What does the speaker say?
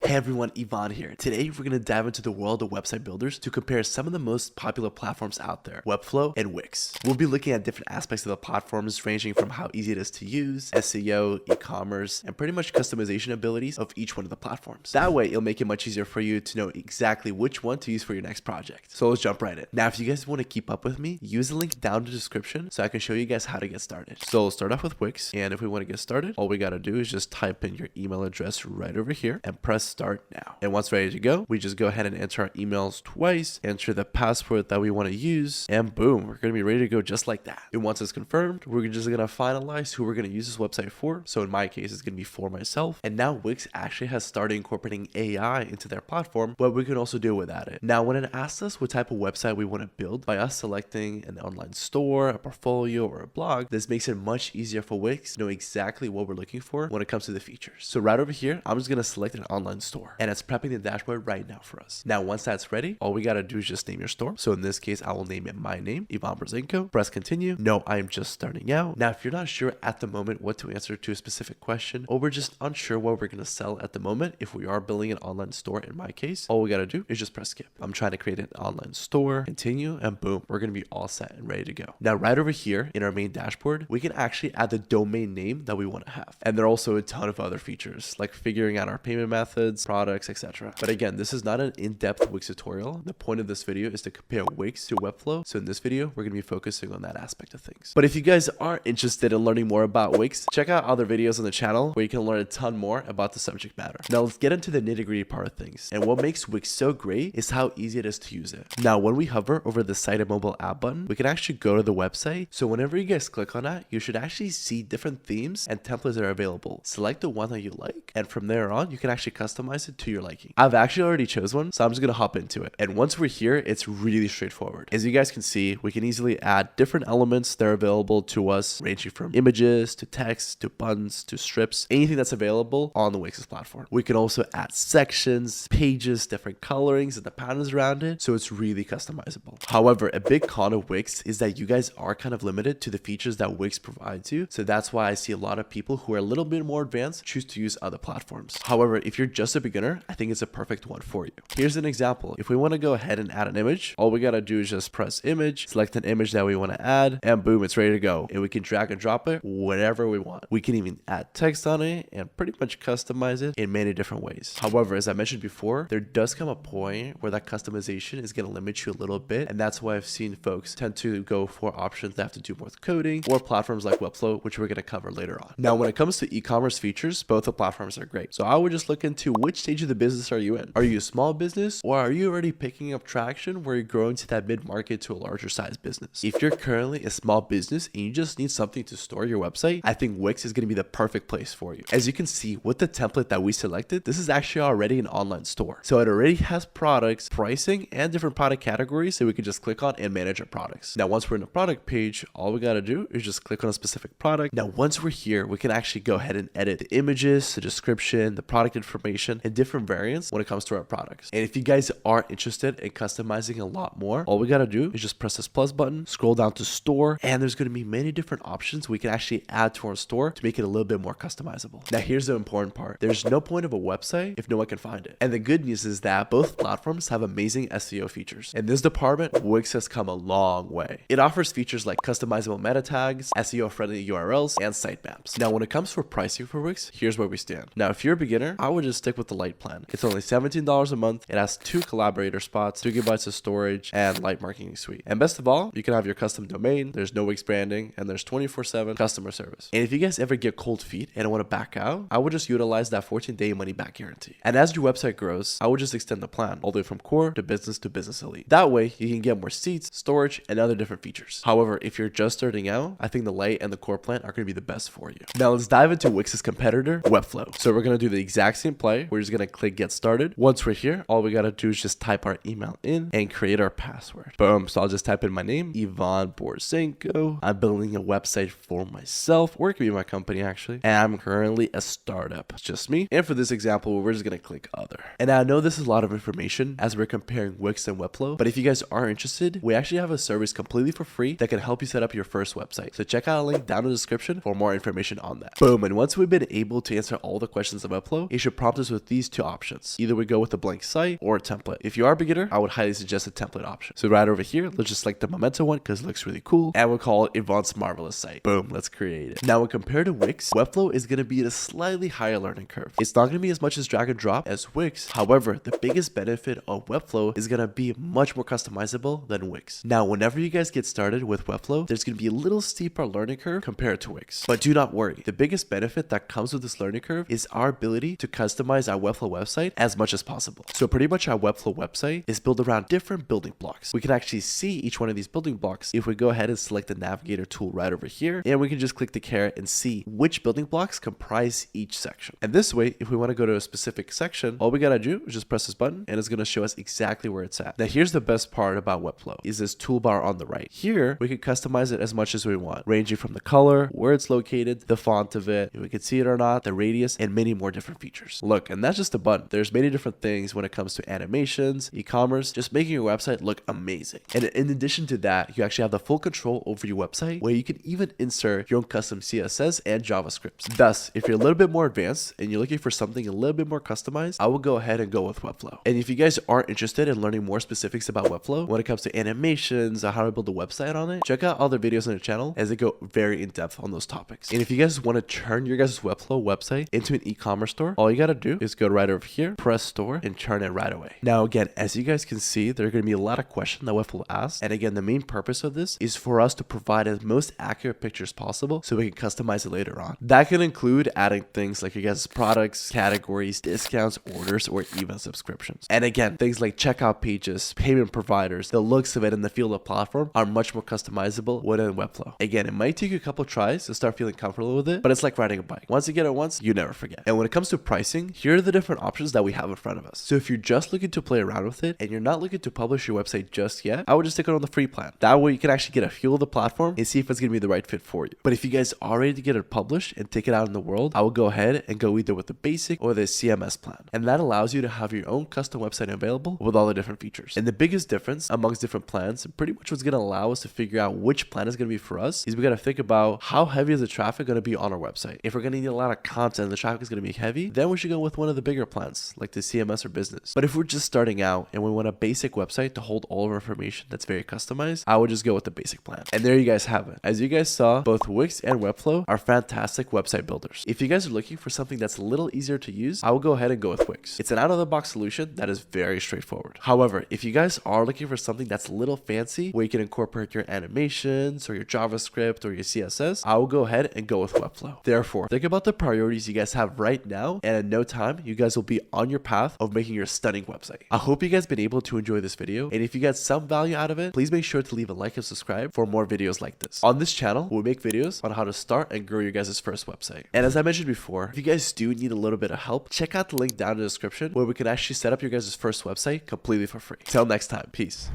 Hey everyone, Ivan here. Today we're going to dive into the world of website builders to compare some of the most popular platforms out there, Webflow and Wix. We'll be looking at different aspects of the platforms ranging from how easy it is to use, SEO, e-commerce, and pretty much customization abilities of each one of the platforms. That way it'll make it much easier for you to know exactly which one to use for your next project. So let's jump right in. Now if you guys want to keep up with me, use the link down in the description so I can show you guys how to get started. So we'll start off with Wix, and if we want to get started, all we got to do is just type in your email address right over here and press start now. And once ready to go, we just go ahead and enter our emails twice, enter the password that we want to use, and boom, we're going to be ready to go just like that. And once it's confirmed, we're just going to finalize who we're going to use this website for. So in my case, it's going to be for myself. And now Wix actually has started incorporating AI into their platform, but we can also do without it. Now, when it asks us what type of website we want to build, by us selecting an online store, a portfolio, or a blog, this makes it much easier for Wix to know exactly what we're looking for when it comes to the features. So right over here, I'm just going to select an online store, and it's prepping the dashboard right now for us. Now, once that's ready, all we got to do is just name your store. So in this case, I will name it my name, Ivan Brzezinko. Press continue. No, I am just starting out. Now, if you're not sure at the moment what to answer to a specific question, or we're just unsure what we're going to sell at the moment, if we are building an online store in my case, all we got to do is just press skip. I'm trying to create an online store, continue, and boom, we're going to be all set and ready to go. Now, right over here in our main dashboard, we can actually add the domain name that we want to have. And there are also a ton of other features like figuring out our payment methods, products, etc. But again, this is not an in-depth Wix tutorial. The point of this video is to compare Wix to Webflow. So in this video, we're going to be focusing on that aspect of things. But if you guys are interested in learning more about Wix, check out other videos on the channel where you can learn a ton more about the subject matter. Now let's get into the nitty-gritty part of things. And what makes Wix so great is how easy it is to use it. Now, when we hover over the site and mobile app button, we can actually go to the website. So whenever you guys click on that, you should actually see different themes and templates that are available. Select the one that you like, and from there on, you can actually customize it to your liking. I've actually already chose one, so I'm just gonna hop into it. And once we're here, it's really straightforward. As you guys can see, we can easily add different elements that are available to us, ranging from images to text to buttons to strips, anything that's available on the Wix's platform. We can also add sections, pages, different colorings, and the patterns around it, so it's really customizable. However, a big con of Wix is that you guys are kind of limited to the features that Wix provides you, so that's why I see a lot of people who are a little bit more advanced choose to use other platforms. However, if you're just a beginner, I think it's a perfect one for you. Here's an example. If we want to go ahead and add an image, all we got to do is just press image, select an image that we want to add, and boom, it's ready to go. And we can drag and drop it whenever we want. We can even add text on it and pretty much customize it in many different ways. However, as I mentioned before, there does come a point where that customization is going to limit you a little bit, and that's why I've seen folks tend to go for options that have to do more with coding or platforms like Webflow, which we're going to cover later on. Now, when it comes to e-commerce features, both the platforms are great. So I would just look into which stage of the business are you in. Are you a small business, or are you already picking up traction where you're growing to that mid-market to a larger size business? If you're currently a small business and you just need something to store your website, I think Wix is going to be the perfect place for you. As you can see with the template that we selected, this is actually already an online store. So it already has products, pricing, and different product categories that we can just click on and manage our products. Now, once we're in the product page, all we got to do is just click on a specific product. Now, once we're here, we can actually go ahead and edit the images, the description, the product information, and different variants when it comes to our products. And if you guys are interested in customizing a lot more, all we got to do is just press this plus button, scroll down to store, and there's going to be many different options we can actually add to our store to make it a little bit more customizable. Now, here's the important part. There's no point of a website if no one can find it. And the good news is that both platforms have amazing SEO features. In this department, Wix has come a long way. It offers features like customizable meta tags, SEO-friendly URLs, and sitemaps. Now, when it comes for pricing for Wix, here's where we stand. Now, if you're a beginner, I would just stick with the light plan. It's only $17 a month. It has 2 collaborator spots, 2 GB of storage, and light marketing suite. And best of all, you can have your custom domain, there's no Wix branding, and there's 24/7 customer service. And if you guys ever get cold feet and want to back out, I would just utilize that 14-day money back guarantee. And as your website grows, I would just extend the plan all the way from core to business elite. That way, you can get more seats, storage, and other different features. However, if you're just starting out, I think the light and the core plan are going to be the best for you. Now, let's dive into Wix's competitor, Webflow. So we're going to do the exact same play. We're just going to click get started. Once we're here, all we got to do is just type our email in and create our password. Boom. So I'll just type in my name, Ivan Brzezinko. I'm building a website for myself, or it could be my company actually. And I'm currently a startup. It's just me. And for this example, we're just going to click other. And I know this is a lot of information as we're comparing Wix and Webflow, but if you guys are interested, we actually have a service completely for free that can help you set up your first website. So check out a link down in the description for more information on that. Boom. And once we've been able to answer all the questions of Webflow, it should prompt us with with these two options. Either we go with a blank site or a template. If you are a beginner, I would highly suggest a template option. So right over here, let's just select the Memento one because it looks really cool. And we'll call it Yvonne's Marvelous Site. Boom, let's create it. Now when compared to Wix, Webflow is going to be at a slightly higher learning curve. It's not going to be as much as drag and drop as Wix. However, the biggest benefit of Webflow is going to be much more customizable than Wix. Now, whenever you guys get started with Webflow, there's going to be a little steeper learning curve compared to Wix. But do not worry. The biggest benefit that comes with this learning curve is our ability to customize our Webflow website as much as possible. So pretty much our Webflow website is built around different building blocks. We can actually see each one of these building blocks if we go ahead and select the navigator tool right over here, and we can just click the caret and see which building blocks comprise each section. And this way, if we want to go to a specific section, all we gotta do is just press this button and it's going to show us exactly where it's at. Now here's the best part about Webflow is this toolbar on the right. Here we can customize it as much as we want, ranging from the color, where it's located, the font of it, if we can see it or not, the radius, and many more different features. Look, and that's just a button. There's many different things when it comes to animations, e-commerce, just making your website look amazing. And in addition to that, you actually have the full control over your website where you can even insert your own custom CSS and JavaScript. Thus, if you're a little bit more advanced and you're looking for something a little bit more customized, I will go ahead and go with Webflow. And if you guys are interested in learning more specifics about Webflow when it comes to animations or how to build a website on it, check out other videos on the channel as they go very in depth on those topics. And if you guys want to turn your guys' Webflow website into an e-commerce store, all you gotta do is go right over here, press store, and turn it right away. Now again, as you guys can see, there are going to be a lot of questions that Webflow asks. And again, the main purpose of this is for us to provide as most accurate pictures possible so we can customize it later on. That can include adding things like your guys' products, categories, discounts, orders, or even subscriptions. And again, things like checkout pages, payment providers, the looks of it, and the feel of the platform are much more customizable within Webflow. Again, it might take you a couple tries to start feeling comfortable with it, but it's like riding a bike. Once you get it once, you never forget. And when it comes to pricing, here are the different options that we have in front of us. So if you're just looking to play around with it and you're not looking to publish your website just yet, I would just stick it on the free plan. That way you can actually get a feel of the platform and see if it's going to be the right fit for you. But if you guys are ready to get it published and take it out in the world, I will go ahead and go either with the basic or the CMS plan. And that allows you to have your own custom website available with all the different features. And the biggest difference amongst different plans, and pretty much what's going to allow us to figure out which plan is going to be for us, is we got to think about how heavy is the traffic going to be on our website. If we're going to need a lot of content and the traffic is going to be heavy, then we should go with one of the bigger plans like the CMS or business. But if we're just starting out and we want a basic website to hold all of our information that's very customized, I would just go with the basic plan. And there you guys have it. As you guys saw, both Wix and Webflow are fantastic website builders. If you guys are looking for something that's a little easier to use, I will go ahead and go with Wix. It's an out-of-the-box solution that is very straightforward. However, if you guys are looking for something that's a little fancy where you can incorporate your animations or your JavaScript or your CSS, I will go ahead and go with Webflow. Therefore, think about the priorities you guys have right now, and in no time, you guys will be on your path of making your stunning website. I hope you guys been able to enjoy this video, and if you got some value out of it, please make sure to leave a like and subscribe for more videos like this. On this channel, we'll make videos on how to start and grow your guys' first website. And as I mentioned before, if you guys do need a little bit of help, check out the link down in the description where we can actually set up your guys' first website completely for free. Till next time, peace.